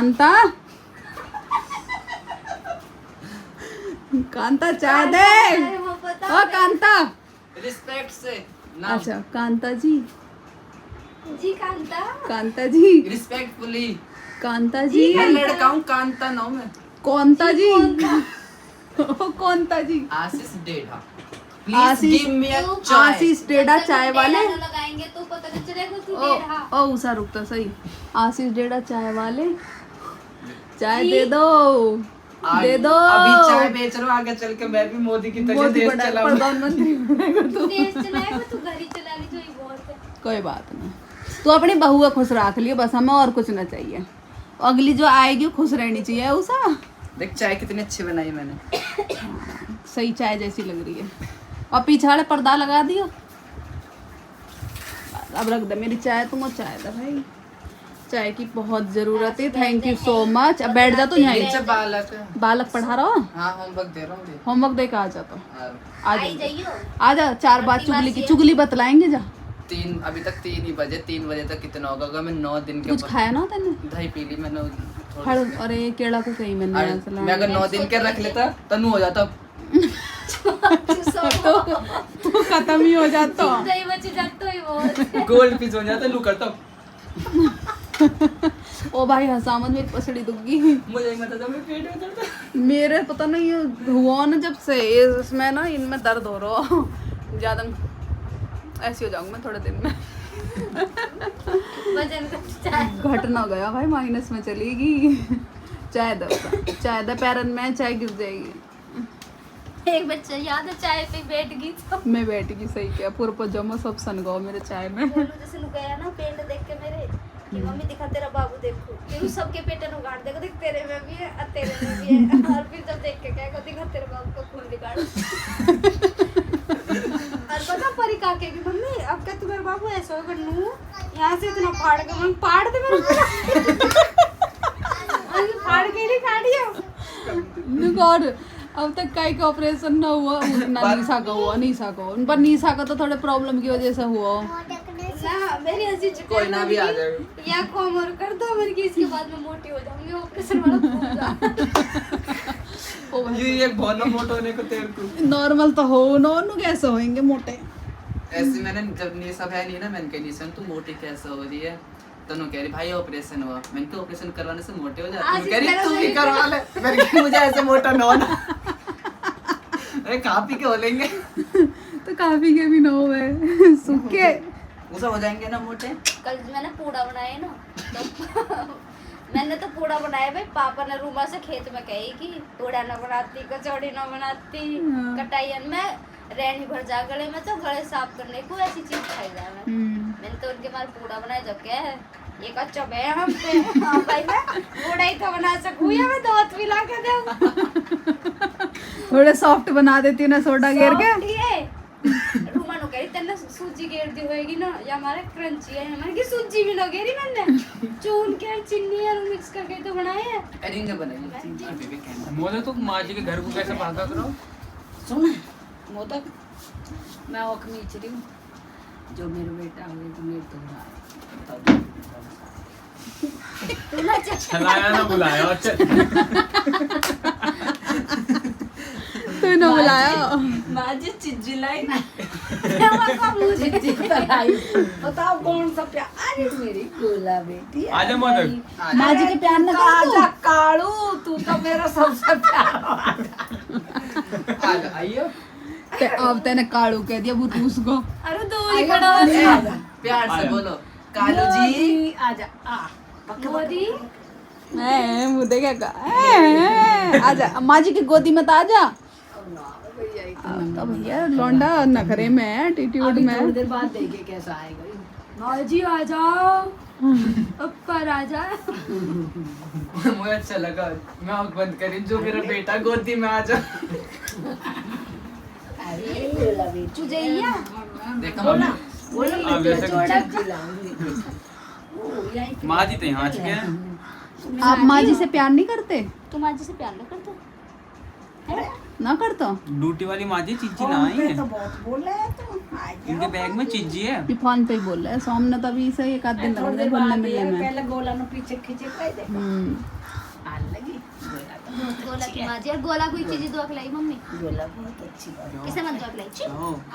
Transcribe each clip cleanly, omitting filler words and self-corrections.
कांता कांता चाय दे। ओ कांता रिस्पेक्ट से नाम। अच्छा कांता जी जी कांता। कांता जी रिस्पेक्टफुली। कांता जी मैं लड़का हूँ, कांता नाम है। कौनता जी कौनता जी आशीष डेढ़ा। प्लीज आशीष- गिव मी अ चाय। आशीष डेढ़ा चाय वाले। लगाएंगे तो पता नहीं चलेगा तू ओ डेढ़ा। ओ उषा रुकता सही। आशीष डेढ़ा चाय वाले चाय दे दो दे दो। अभी चाय बेच रहा हूँ, आगे चल के मैं भी मोदी की तरह मोदी देश बड़ा चलाऊंगा। प्रधानमंत्री बनेगा तू तू। देश चलाएगा तू घर ही चला ली जो ही बहुत है। कोई बात नहीं, तू अपनी बहू को खुश रख लियो बस, हमें और कुछ ना चाहिए। अगली जो आएगी वो खुश रहनी चाहिए। उषा देख चाय कितनी अच्छी बनाई मैंने। सही चाय जैसी लग रही है। और पीछे वाले पर्दा लगा दियो। अब रख दे मेरी चाय, तुम चाय दे भाई, चाय की बहुत जरूरत है। Thank you so much. अब बैठ जा तू यहाँ। नीचे बालक है। बालक पढ़ा रहा हो, हाँ होमवर्क दे रहा हूँ। होमवर्क दे के आ जा। तो आ आई जा जाइयो। आ जा। चार बात चुगली की चुगली बतलाएंगे जा। अभी तक 3 ही बजे, 3 बजे तक कितना होगा? मैं 9 दिन के कुछ खाया ना तेने? दही पी ली मैंने फल अरे केला को कहीं मैंने यहाँ से मैं लाया। अगर 9 दिन के रख लेता तनु हो जाता। तो खत्म ही हो जाता। दही बच जातो ही बहुत। गोल्ड पीस हो जाता, लू करता। ओ भाई हसामत में पसड़ी दुखी। मुझे नहीं पता, मेरे पेट में दर्द है। मेरे पता नहीं हुआ ना जब से इसमें ना इनमें दर्द हो रहा हो ज्यादा। ऐसी हो जाऊंगी मैं थोड़े दिन में। वजन घट ना गया भाई, माइनस में चलेगी। चाय दो चाय दो, पैरन में चाय गिर जाएगी। एक बच्चा याद है चाय पे बैठ गई तो मैं बैठ गई सही क्या, पूरा पजामा सब सन गया मेरे चाय में। बोलू जैसे लुकाया ना पेट देख के मेरे कि मम्मी दिखा तेरा बाबू देखो, फिर उस सबके पेट उगाड़ देगा, देख तेरे में भी है और तेरे में भी है। और फिर जब देख के कहेगा दिखा तेरे बाबू का खून निकाल। और पता परी काके की मम्मी अब क्या तुम्हारा बाबू ऐसा होगा नू यहाँ से इतना फाड़ के मन फाड़ दे मेरे। फाड़ के नहीं काटियो। और अब तक काई का ऑपरेशन ना हुआ ना, निशा का हुआ। निशा का हुआ पर निशा का तो थोड़े प्रॉब्लम की वजह से हुआ। ना मेरी हंसी कोई ना भी आ जाएगा। या कम और कर दो मेरे की, इसके बाद मैं मोटी हो जाऊंगी, ऑपरेशन वाला भूल जा। ओ भाई ये एक बहुत मोटा होने को तेरे को नॉर्मल तो हो नॉर्मल कैसे होएंगे मोटे। ऐसे मैंने जब नहीं सब है नहीं ना, मैंने कही निशन तू मोटी कैसे हो रही है? तनु कह रही भाई ऑपरेशन हुआ। मैंने कहा ऑपरेशन करवाने से मोटे हो जाते हैं? कह रही तू भी करवा ले। मैंने कहा मुझे ऐसे मोटा ना होना। अरे खा पी के हो लेंगे तो काफी के भी ना हुए सूखे उसे हो जाएंगे ना मोटे। कल मैंने पूड़ा बनाया ना तो मैंने तो पूड़ा बनाया भाई, पापा ने रूमा से खेत में कही कि पूड़ा ना बनाती, कचौड़ी ना बनाती, कटाइयन में रैनी भर जा गले में तो गले साफ करने को ऐसी चीज खाई जाए। मैंने तो उनके मारे पूड़ा बनाया जो क्या है ये कच्चा बे हम पे। हाँ भाई मैं पूड़ा ही तो बना सकूं या मैं दूध पिला के दूं। थोड़े सॉफ्ट बना देती हूँ ना सोडा घेर के। रूमा नु कह रही तेने सूजी घेर दी होएगी ना, या हमारे क्रंची है हमारे की सूजी भी ना घेरी मैंने, चून के चीनी और मिक्स करके तो बनाए है। अरिंग बनाई अभी भी कहना। मोदक तो माँ जी के घर को कैसे भागा करो? सुन मोदक मैं ओख नीच रही हूँ, जो मेरा बेटा हुए तो मेरे तो रहा है। तू ना चलाया ना बुलाया। तू ना बुलाया माजी चिज्जी लाई बताओ कौन सा प्यार। अरे मेरी गोला बेटी आजा मोदक। माँ जी के प्यार में आजा कालू तू तो मेरा सबसे प्यारा। आजा आइयो अब तेने कालू कह दिया वो रूस को। अरे दो ही खड़ा हो। प्यार से बोलो कालू जी। आजा आ मोदी मुझे क्या कहा आजा माँ जी की गोदी में तो आजा। तो भैया लौंडा नखरे में है, एटीट्यूड में। थोड़ी देर बाद देखे कैसा आएगा। माजी आ जाओ ऊपर आ जा। मुझे अच्छा लगा, मैं आँख बंद करी जो मेरा बेटा गोदी में आ जा। तुझे या देखा बोला अब जैसे माँ जी तो यहाँ आ चुके हैं। आप माँ जी से प्यार नहीं करते? तुम माजी से प्यार नहीं करते? ना करता? ड्यूटी वाली माँ जी चीची ना आई है। तो बहुत बोल रहे हैं तुम। इनके बैग में चीजी है। ये फोन पे ही बोल रहा है सोमनाथ, अभी से एक आध दिन लग रहा है बोलने मिलने में। पहले गोला नु पीछे खींचे पाए दे आल लगी गोला की माँ जी, और गोला कोई चीज दो खिलाई मम्मी, गोला बहुत अच्छी बात किसे मन दो खिलाई छी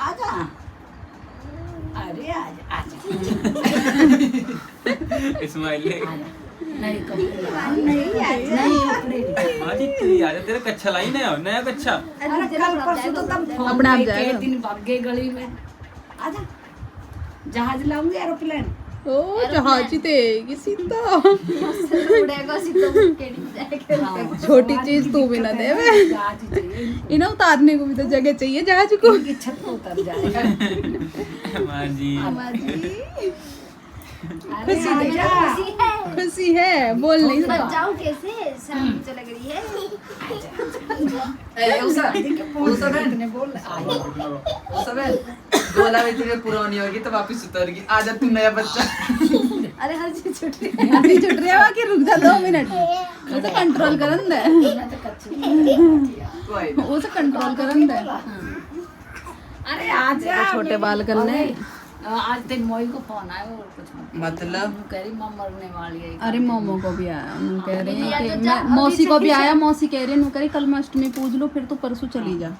आजा अरे आजा आजा इस्माइल ने नहीं कपड़े नहीं कपड़े आज तू आ जा, तेरा कच्चा लाई नया कच्चा। अरे कल परसों तो तुम फोन अपने आप पे जाएगा। के दिन भाग गए गली में आजा जहाज लाऊंगी एरोप्लेन ओ जहाजी थे किसी तो उड़ेगा सीधो केड़ी जाएगा। छोटी चीज तू भी ना दे वे, जहाज ही चाहिए इन्हें उतारने को भी तो जगह चाहिए जहाज को। इनकी छत पे उतर जाएगा माँ जी अम्मा जी अरे आजा खुशी है, खुशी है, बोल नहीं बच सकता। जाऊं कैसे, शाम मुझे लग रही है। उषा बहन, ने बोल आजा उषा बहन, गोला भी तेरे पुरानी होगी तो वापस उतरगी। आजा तू नया बच्चा। अरे हर चीज छूट रही है। अभी छुट रही है बाकी, रुक जा 2 मिनट, वो तो कंट्रोल करन दे, मैं तो कच्ची कोई वो तो कंट्रोल करन दे। अरे आजा छोटे बाल करने। आज दिन मोई को फोन आया और कुछ मत मतलब वो कह रही मां मरने वाली है अरे मोमो को भी आया, उन्होंने कह रहे हैं कि मैं मौसी को भी आया, मौसी कह रही है कह रही कल मैं अष्टमी पूज लो फिर तो परसों चली जा।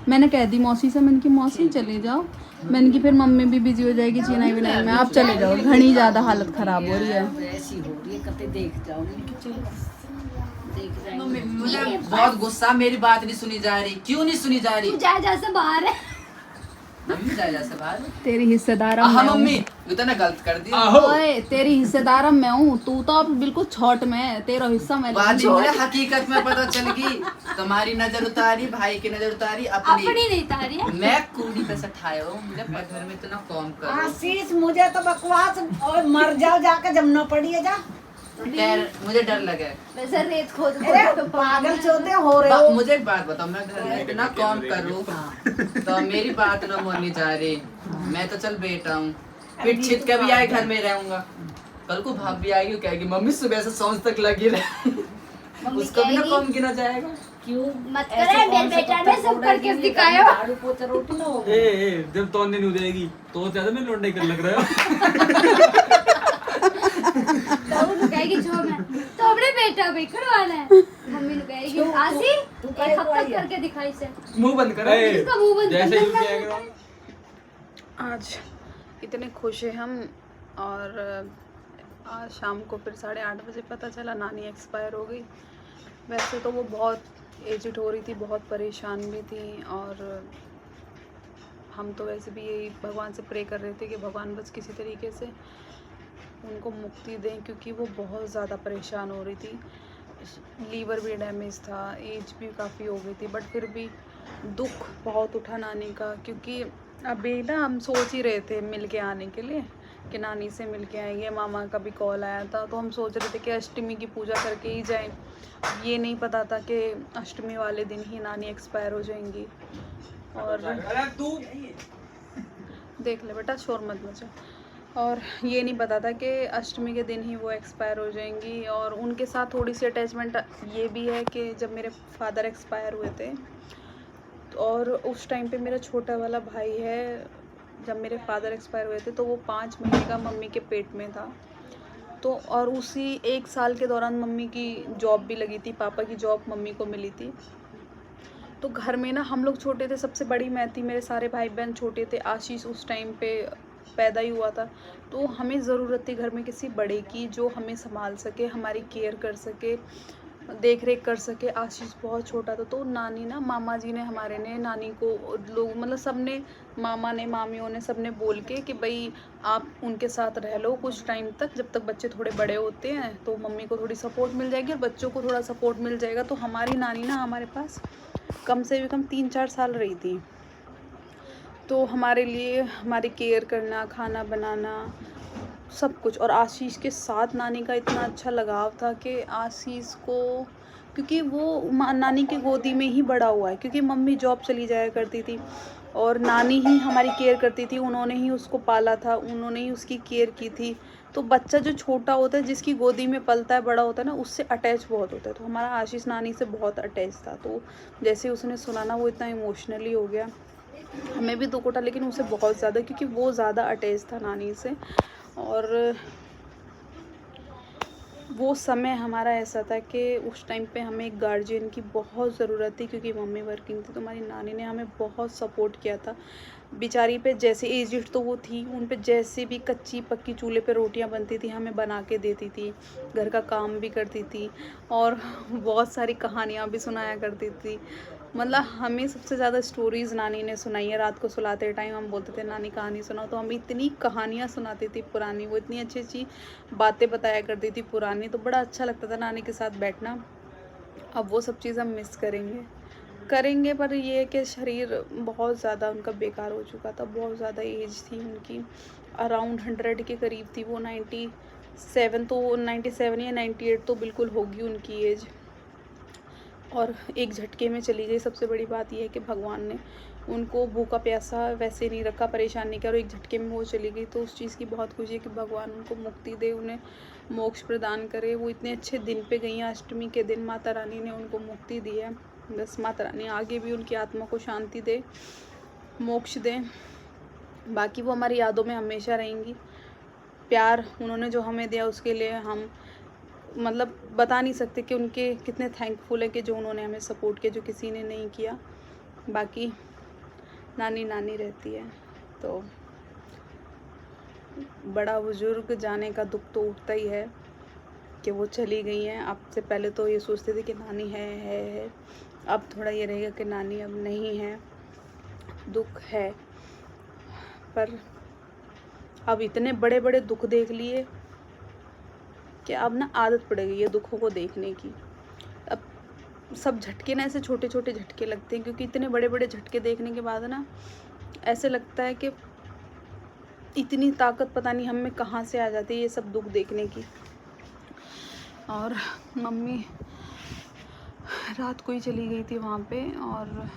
मैंने कह दी मौसी से, मैंने की मौसी चली जाओ, मैंने की फिर मम्मी भी बिजी हो जाएगी चीनाई विनाई में, आप चले जाओ, घनी ज्यादा हालत खराब हो रही है। ऐसी हो रही है कते देख जाओगे चलो देख जाएंगे मुझे बहुत गुस्सा, मेरी बात नहीं सुनी जा रही। क्यों नहीं सुनी जा रही? तू जा जा से बाहर है। मम्मी जा जा से बाहर। तेरी हिस्सेदार हाँ मैं हूँ। मम्मी, तू तो ना गलत कर दी। ओए तेरी हिस्सेदार मैं हूँ, तू तो अब बिल्कुल छोट में है, तेरा हिस्सा मैं बाद लेंगी। में हकीकत में पता चल गई, तुम्हारी नजर उतारी, भाई की नजर उतारी, अपनी अपनी। नहीं तारी है। मैं कूड़ी पे से ठाए हूँ, मुझे घर में इतना काम करो। आशीष मुझे तो बकवास और मर जाओ जाके जमना पड़ी है जा मुझे डर लगे। वैसे रेत खोद अरे पागल चौथे हो रहे हो मुझे एक बात बताओ, मैं घर में इतना काम करूँ तो मेरी बात ना माननी जा रही। मैं तो चल बेटा हूँ, फिर छिट के भी आए घर में रहूंगा, कल को भाग भी आएगी, कहेगी मम्मी सुबह से सांझ तक लगी रहे। उसको भी ना काम गिना जाएगा। क्यों मत करे, मेरे बेटा ने सब करके दिखाया। झाड़ू पोछा रोटी ना हो जब तो दिन हो जाएगी तो ज्यादा मैं लौंडे कर लग रहा है। तो वो कहेगी जो मैं तो अपने बेटा भी करवाना है। मम्मी ने कहेगी आसी तू एक कहे को हफ्ता आई है? करके दिखाई से। मुंह बंद करो। इसका मुंह बंद जैसे कर यूं किया करो। आज इतने खुश हैं हम, और आज शाम को फिर 8:30 बजे पता चला नानी एक्सपायर हो गई। वैसे तो वो बहुत एजिड हो रही थी, बहुत परेशान भी थी, और हम तो वैसे भी यही भगवान से प्रे कर रहे थे कि भगवान बस किसी तरीके से उनको मुक्ति दें, क्योंकि वो बहुत ज़्यादा परेशान हो रही थी। लीवर भी डैमेज था, एज भी काफ़ी हो गई थी, बट फिर भी दुख बहुत उठा नानी का, क्योंकि अभी ना हम सोच ही रहे थे मिल के आने के लिए कि नानी से मिल के आएंगे। मामा का भी कॉल आया था, तो हम सोच रहे थे कि अष्टमी की पूजा करके ही जाएं। ये नहीं पता था कि अष्टमी वाले दिन ही नानी एक्सपायर हो जाएंगी। और तू देख ले बेटा, शोर मत मचा। और ये नहीं पता था कि अष्टमी के दिन ही वो एक्सपायर हो जाएंगी। और उनके साथ थोड़ी सी अटैचमेंट ये भी है कि जब मेरे फादर एक्सपायर हुए थे, और उस टाइम पे मेरा छोटा वाला भाई है, जब मेरे फादर एक्सपायर हुए थे तो वो 5 महीने का मम्मी के पेट में था। तो और उसी 1 साल के दौरान मम्मी की जॉब भी लगी थी, पापा की जॉब मम्मी को मिली थी। तो घर में ना हम लोग छोटे थे, सबसे बड़ी मैं थी, मेरे सारे भाई बहन छोटे थे। आशीष उस टाइम पे पैदा ही हुआ था, तो हमें ज़रूरत थी घर में किसी बड़े की जो हमें संभाल सके, हमारी केयर कर सके, देख रेख कर सके। आशीष बहुत छोटा था, तो नानी ना, मामा जी ने हमारे ने नानी को, लोग मतलब सब ने, मामा ने, मामियों ने, सब ने बोल के कि भाई आप उनके साथ रह लो कुछ टाइम तक, जब तक बच्चे थोड़े बड़े होते हैं तो मम्मी को थोड़ी सपोर्ट मिल जाएगी और बच्चों को थोड़ा सपोर्ट मिल जाएगा। तो हमारी नानी ना हमारे पास कम से भी कम 3-4 साल रही थी। तो हमारे लिए हमारी केयर करना, खाना बनाना, सब कुछ। और आशीष के साथ नानी का इतना अच्छा लगाव था कि आशीष को, क्योंकि वो नानी के गोदी में ही बड़ा हुआ है, क्योंकि मम्मी जॉब चली जाया करती थी और नानी ही हमारी केयर करती थी, उन्होंने ही उसको पाला था, उन्होंने ही उसकी केयर की थी। तो बच्चा जो छोटा होता है, जिसकी गोदी में पलता है, बड़ा होता है ना, उससे अटैच बहुत होता है। तो हमारा आशीष नानी से बहुत अटैच था। तो जैसे उसने सुना ना, वो इतना इमोशनली हो गया। हमें भी दुख उठा, लेकिन उसे बहुत ज़्यादा, क्योंकि वो ज़्यादा अटैच था नानी से। और वो समय हमारा ऐसा था कि उस टाइम पे हमें एक गार्जियन की बहुत ज़रूरत थी, क्योंकि मम्मी वर्किंग थी। तो हमारी नानी ने हमें बहुत सपोर्ट किया था। बेचारी पे जैसे एजड तो वो थी, उन पे जैसे भी कच्ची पक्की चूल्हे पे रोटियां बनती थी हमें बना के देती थी, घर का काम भी करती थी और बहुत सारी कहानियाँ भी सुनाया करती थी। मतलब हमें सबसे ज़्यादा स्टोरीज़ नानी ने सुनाई है। रात को सुलाते टाइम हम बोलते थे नानी कहानी सुनाओ, तो हमें इतनी कहानियाँ सुनाती थी पुरानी, वो इतनी अच्छी अच्छी बातें बताया करती थी पुरानी। तो बड़ा अच्छा लगता था नानी के साथ बैठना। अब वो सब चीज़ हम मिस करेंगे पर ये है कि शरीर बहुत ज़्यादा उनका बेकार हो चुका था। बहुत ज़्यादा एज थी उनकी, अराउंड 100 के करीब थी वो। 97 या 98 तो बिल्कुल होगी उनकी एज, और एक झटके में चली गई। सबसे बड़ी बात यह है कि भगवान ने उनको भूखा प्यासा वैसे नहीं रखा, परेशान नहीं किया, और एक झटके में वो चली गई। तो उस चीज़ की बहुत खुशी है कि भगवान उनको मुक्ति दे, उन्हें मोक्ष प्रदान करे। वो इतने अच्छे दिन पे गई हैं, अष्टमी के दिन माता रानी ने उनको मुक्ति दी है। बस माता रानी आगे भी उनकी आत्मा को शांति दे, मोक्ष दे। बाकी वो हमारी यादों में हमेशा रहेंगी। प्यार उन्होंने जो हमें दिया उसके लिए हम मतलब बता नहीं सकते कि उनके कितने थैंकफुल है कि जो उन्होंने हमें सपोर्ट किया, जो किसी ने नहीं किया। बाकी नानी नानी रहती है। तो बड़ा बुजुर्ग जाने का दुख तो उठता ही है कि वो चली गई हैं। अब से पहले तो ये सोचते थे कि नानी है। अब थोड़ा ये रहेगा कि नानी अब नहीं है, दुख है। पर अब इतने बड़े बड़े दुख देख लिए कि अब ना आदत पड़ गई है दुखों को देखने की। अब सब झटके ना ऐसे छोटे छोटे झटके लगते हैं, क्योंकि इतने बड़े बड़े झटके देखने के बाद ना ऐसे लगता है कि इतनी ताकत पता नहीं हम में कहाँ से आ जाती है ये सब दुख देखने की। और मम्मी रात को ही चली गई थी वहाँ पे, और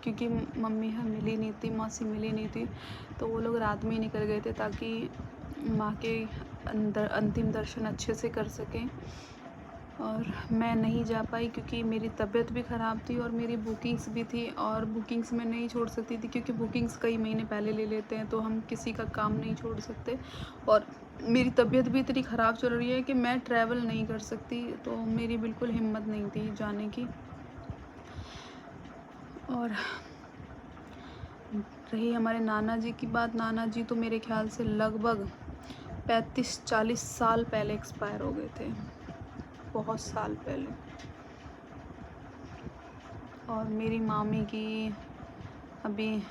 क्योंकि मम्मी मिली नहीं थी, मौसी मिली नहीं थी, तो वो लोग रात में ही निकल गए थे ताकि माँ के अंदर अंतिम दर्शन अच्छे से कर सकें। और मैं नहीं जा पाई क्योंकि मेरी तबीयत भी ख़राब थी और मेरी बुकिंग्स भी थी, और बुकिंग्स मैं नहीं छोड़ सकती थी क्योंकि बुकिंग्स कई महीने पहले ले लेते हैं, तो हम किसी का काम नहीं छोड़ सकते। और मेरी तबीयत भी इतनी ख़राब चल रही है कि मैं ट्रैवल नहीं कर सकती, तो मेरी बिल्कुल हिम्मत नहीं थी जाने की। और रही हमारे नाना जी की बात, नाना जी तो मेरे ख्याल से लगभग 35-40 साल पहले एक्सपायर हो गए थे, बहुत साल पहले। और मेरी मामी की अभी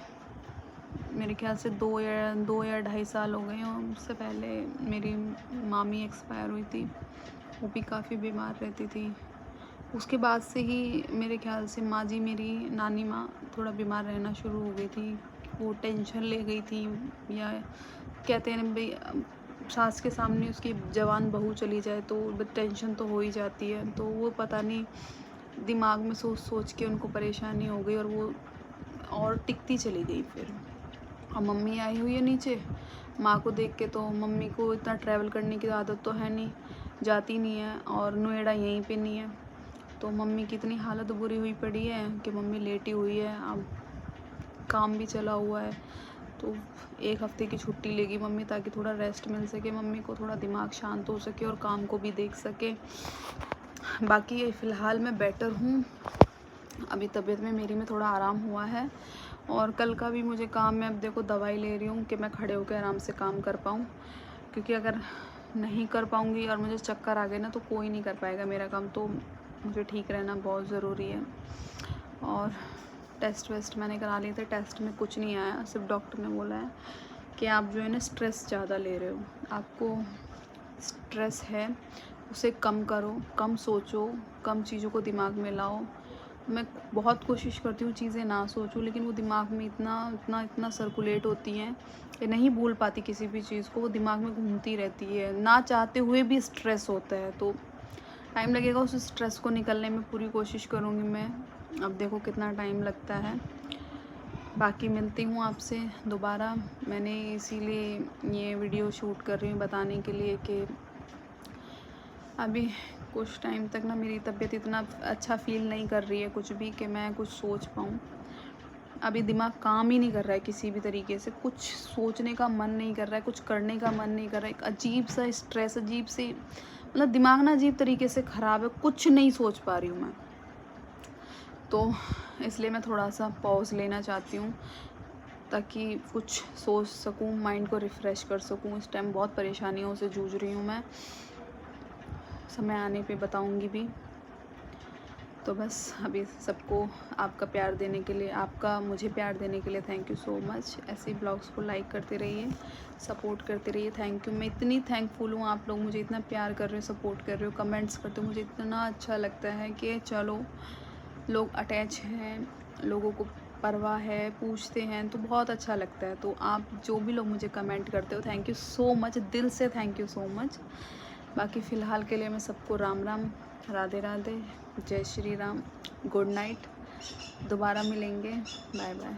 मेरे ख्याल से 2 या 2.5 साल हो गए हैं। उससे पहले मेरी मामी एक्सपायर हुई थी, वो भी काफ़ी बीमार रहती थी। उसके बाद से ही मेरे ख्याल से माँ जी, मेरी नानी माँ थोड़ा बीमार रहना शुरू हो गई थी। वो टेंशन ले गई थी, या कहते हैं भाई सास के सामने उसकी जवान बहू चली जाए तो टेंशन तो हो ही जाती है। तो वो पता नहीं दिमाग में सोच सोच के उनको परेशानी हो गई और वो और टिकती चली गई। फिर और मम्मी आई हुई है नीचे, माँ को देख के तो मम्मी को इतना ट्रैवल करने की आदत तो है नहीं, जाती नहीं है, और नोएडा यहीं पे नहीं है। तो मम्मी की इतनी हालत बुरी हुई पड़ी है कि मम्मी लेटी हुई है। अब काम भी चला हुआ है, तो 1 हफ्ते की छुट्टी लेगी मम्मी ताकि थोड़ा रेस्ट मिल सके, मम्मी को थोड़ा दिमाग शांत हो सके और काम को भी देख सके। बाकी फ़िलहाल मैं बेटर हूँ, अभी तबीयत में मेरी में थोड़ा आराम हुआ है। और कल का भी मुझे काम है, अब देखो दवाई ले रही हूँ कि मैं खड़े होकर आराम से काम कर पाऊँ, क्योंकि अगर नहीं कर पाऊँगी और मुझे चक्कर आ गए ना तो कोई नहीं कर पाएगा मेरा काम। तो मुझे ठीक रहना बहुत ज़रूरी है। और टेस्ट वेस्ट मैंने करा लिए थे, टेस्ट में कुछ नहीं आया, सिर्फ डॉक्टर ने बोला है कि आप जो है ना स्ट्रेस ज़्यादा ले रहे हो, आपको स्ट्रेस है उसे कम करो, कम सोचो, कम चीज़ों को दिमाग में लाओ। मैं बहुत कोशिश करती हूँ चीज़ें ना सोचूं, लेकिन वो दिमाग में इतना सर्कुलेट होती हैं कि नहीं भूल पाती किसी भी चीज़ को, वो दिमाग में घूमती रहती है, ना चाहते हुए भी स्ट्रेस होता है। तो टाइम लगेगा उस स्ट्रेस को निकलने में, पूरी कोशिश करूँगी मैं। अब देखो कितना टाइम लगता है। बाकी मिलती हूँ आपसे दोबारा। मैंने इसीलिए ये वीडियो शूट कर रही हूँ बताने के लिए कि अभी कुछ टाइम तक ना मेरी तबीयत इतना अच्छा फ़ील नहीं कर रही है कुछ भी कि मैं कुछ सोच पाऊँ। अभी दिमाग काम ही नहीं कर रहा है किसी भी तरीके से, कुछ सोचने का मन नहीं कर रहा है, कुछ करने का मन नहीं कर रहा है। एक अजीब सा स्ट्रेस, अजीब सी मतलब दिमाग ना अजीब तरीके से ख़राब है, कुछ नहीं सोच पा रही हूँ मैं। तो इसलिए मैं थोड़ा सा पॉज लेना चाहती हूँ ताकि कुछ सोच सकूँ, माइंड को रिफ़्रेश कर सकूँ। इस टाइम बहुत परेशानियों से जूझ रही हूँ मैं, समय आने पे बताऊँगी भी। तो बस अभी सबको आपका प्यार देने के लिए, आपका मुझे प्यार देने के लिए थैंक यू सो मच। ऐसे ही ब्लॉग्स को लाइक करते रहिए, सपोर्ट करते रहिए। थैंक यू, मैं इतनी थैंकफुल हूँ, आप लोग मुझे इतना प्यार कर रहे हो, सपोर्ट कर रहे हो, कमेंट्स करते हो। मुझे इतना अच्छा लगता है कि चलो लोग अटैच हैं, लोगों को परवाह है, पूछते हैं, तो बहुत अच्छा लगता है। तो आप जो भी लोग मुझे कमेंट करते हो, थैंक यू सो मच, दिल से थैंक यू सो मच। बाकी फ़िलहाल के लिए मैं सबको राम राम, राधे राधे, जय श्री राम, गुड नाइट। दोबारा मिलेंगे, बाय बाय।